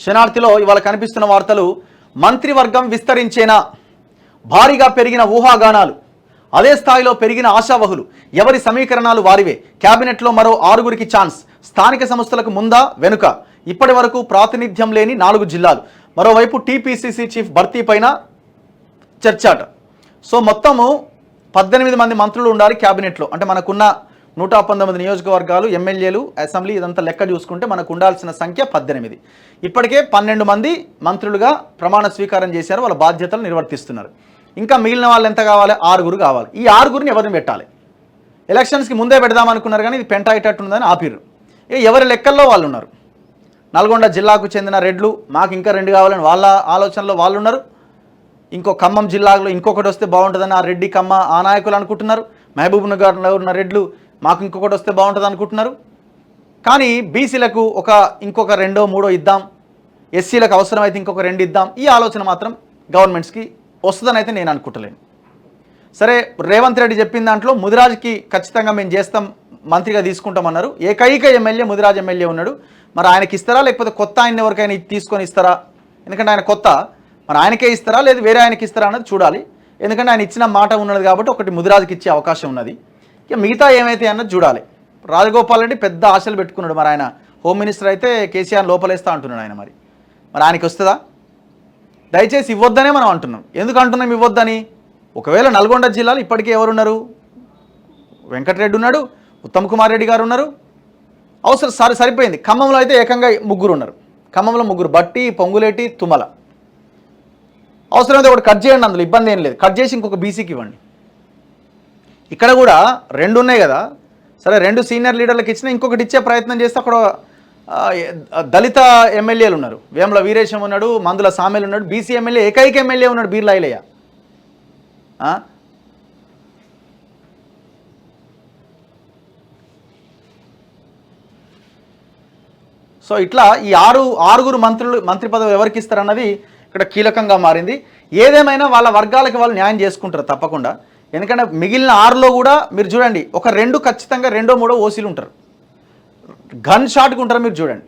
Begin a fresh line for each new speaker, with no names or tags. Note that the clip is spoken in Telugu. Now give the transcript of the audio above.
శనార్థిలో ఇవాళ కనిపిస్తున్న వార్తలు మంత్రివర్గం విస్తరించేనా, భారీగా పెరిగిన ఊహాగానాలు, అదే స్థాయిలో పెరిగిన ఆశావహులు, ఎవరి సమీకరణాలు వారివే, కేబినెట్లో మరో 6గురికి ఛాన్స్, స్థానిక సంస్థలకు ముందా వెనుక, ఇప్పటి వరకు ప్రాతినిధ్యం లేని 4 జిల్లాలు, మరోవైపు టీపీసీసీ చీఫ్ భర్తీ పైన చర్చాట. సో మొత్తము 18 మంది మంత్రులు ఉండాలి కేబినెట్లో. అంటే మనకున్న 119 నియోజకవర్గాలు, ఎమ్మెల్యేలు, అసెంబ్లీ ఇదంతా లెక్క చూసుకుంటే మనకు ఉండాల్సిన సంఖ్య 18. ఇప్పటికే 12 మంది మంత్రులుగా ప్రమాణ స్వీకారం చేశారు, వాళ్ళ బాధ్యతలు నిర్వర్తిస్తున్నారు. ఇంకా మిగిలిన వాళ్ళు ఎంత కావాలి? 6గురు కావాలి. ఈ 6గురిని ఎవరిని పెట్టాలి? ఎలక్షన్స్కి ముందే పెడదామనుకున్నారు కానీ ఇది పెంట అయ్యేటట్టుందని ఆపిర్రు. ఎవరి లెక్కల్లో వాళ్ళు ఉన్నారు. నల్గొండ జిల్లాకు చెందిన రెడ్లు మాకు ఇంకా 2 కావాలని వాళ్ళ ఆలోచనలో వాళ్ళు ఉన్నారు. ఇంకో ఖమ్మం జిల్లాలో ఇంకొకటి వస్తే బాగుంటుందని ఆ రెడ్డి కమ్మ ఆ నాయకులు అనుకుంటున్నారు. మహబూబ్ నగర్లో ఉన్న రెడ్లు మాకు ఇంకొకటి వస్తే బాగుంటుంది అనుకుంటున్నారు. కానీ బీసీలకు ఇంకొక 2, 3 ఇద్దాం, ఎస్సీలకు అవసరమైతే ఇంకొక 2 ఇద్దాం, ఈ ఆలోచన మాత్రం గవర్నమెంట్స్కి వస్తుందని అయితే నేను అనుకుంటలేను. సరే, రేవంత్ రెడ్డి చెప్పిన దాంట్లో ముదిరాజ్కి ఖచ్చితంగా మేము చేస్తాం, మంత్రిగా తీసుకుంటామన్నారు. ఏకైక ఎమ్మెల్యే ముదిరాజ్ ఎమ్మెల్యే ఉన్నాడు. మరి ఆయనకి ఇస్తారా లేకపోతే కొత్త ఆయన ఎవరికైనా తీసుకొని ఇస్తారా? ఎందుకంటే ఆయన కొత్త, మరి ఆయనకే ఇస్తారా లేదు వేరే ఆయనకి ఇస్తారా అన్నది చూడాలి. ఎందుకంటే ఆయన ఇచ్చిన మాట ఉన్నది కాబట్టి ఒకటి ముదిరాజుకి ఇచ్చే అవకాశం ఉన్నది. ఇక మిగతా ఏమైతే అన్నది చూడాలి. రాజగోపాల్ రెడ్డి పెద్ద ఆశలు పెట్టుకున్నాడు. మరి ఆయన హోమ్ మినిస్టర్ అయితే కేసీఆర్ లోపలేస్తా అంటున్నాడు ఆయన. మరి ఆయనకి వస్తుందా? దయచేసి ఇవ్వద్దనే మనం అంటున్నాం. ఎందుకు అంటున్నాం ఇవ్వద్దని? ఒకవేళ నల్గొండ జిల్లాలో ఇప్పటికే ఎవరున్నారు? వెంకటరెడ్డి ఉన్నాడు, ఉత్తమ్ కుమార్ రెడ్డి గారు ఉన్నారు, అవసరం సరిపోయింది. ఖమ్మంలో అయితే ఏకంగా 3 ఉన్నారు. ఖమ్మంలో 3, బట్టి, పొంగులేటి, తుమ్మల. అవసరమైతే ఒకటి కట్ చేయండి, అందులో ఇబ్బంది ఏం లేదు. కట్ చేసి ఇంకొక బీసీకి ఇవ్వండి. ఇక్కడ కూడా 2 ఉన్నాయి కదా, సరే 2 సీనియర్ లీడర్లకు ఇచ్చినా ఇంకొకటి ఇచ్చే ప్రయత్నం చేస్తే అక్కడ దళిత ఎమ్మెల్యేలు ఉన్నారు. వేముల వీరేశం ఉన్నాడు, మందుల సామెలు ఉన్నాడు, బీసీ ఎమ్మెల్యే ఏకైక ఎమ్మెల్యే ఉన్నాడు బీర్లా ఐలయ్య. సో ఇట్లా ఈ 6గురు మంత్రి పదవి ఎవరికి ఇస్తారన్నది ఇక్కడ కీలకంగా మారింది. ఏదేమైనా వాళ్ళ వర్గాలకి వాళ్ళు న్యాయం చేసుకుంటారు తప్పకుండా. ఎందుకంటే మిగిలిన 6లో కూడా మీరు చూడండి, ఒక 2 ఖచ్చితంగా 2, 3 ఓసీలు ఉంటారు, గన్ షాట్కి ఉంటారు. మీరు చూడండి,